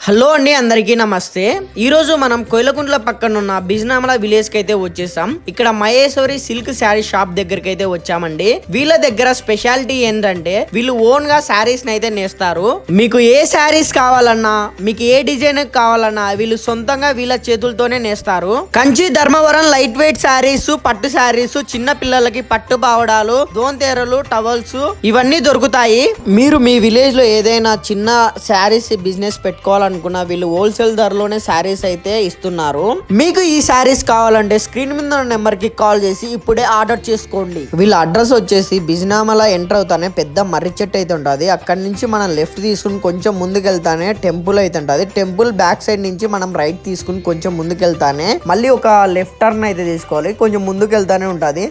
Hello అండి, అందరికీ నమస్తే. ఈ రోజు మనం కోయిలకుంట్ల పక్కన ఉన్న బిజ్నామల విలేజ్ కి అయితే వచ్చేసాం. ఇక్కడ మహేశ్వరి సిల్క్ శారీ షాప్ దగ్గరికి అయితే వచ్చామండి. వీళ్ళ దగ్గర స్పెషాలిటీ ఏంటంటే వీళ్ళు ఓన్ గా శారీస్ అయితే నేస్తారు. మీకు ఏ శారీస్ కావాలన్నా, మీకు ఏ డిజైన్ కావాలన్నా వీళ్ళు సొంతంగా వీళ్ళ చేతులతోనే నేస్తారు. కంచి ధర్మవరం లైట్ వెయిట్ శారీస్, పట్టు శారీస్, చిన్న పిల్లలకి పట్టు పావడాలు, దోంతేరలు, టవల్స్ ఇవన్నీ దొరుకుతాయి. మీరు మీ విలేజ్ లో ఏదైనా చిన్న శారీస్ బిజినెస్ పెట్టుకోవాలనుకున్నా వీళ్ళు హోల్సేల్ ధరలోనే శారీస్ అయితే ఇస్తున్నారు. మీకు ఈ శారీస్ కావాలంటే స్క్రీన్ మీద ఉన్న నెంబర్ కి కాల్ చేసి ఇప్పుడే ఆర్డర్ చేసుకోండి. వీళ్ళ అడ్రస్ వచ్చేసి బిజ్నామల ఎంటర్ అవుతానే పెద్ద మర్రి చెట్టు అయితే ఉంటుంది. అక్కడి నుంచి మనం లెఫ్ట్ తీసుకుని కొంచెం ముందుకెళ్తానే టెంపుల్ అయితే ఉంటుంది. టెంపుల్ బ్యాక్ సైడ్ నుంచి మనం రైట్ తీసుకుని కొంచెం ముందుకెళ్తానే మళ్ళీ ఒక లెఫ్ట్ టర్న్ అయితే తీసుకోవాలి. కొంచెం ముందుకెళ్తానే ఉంటుంది.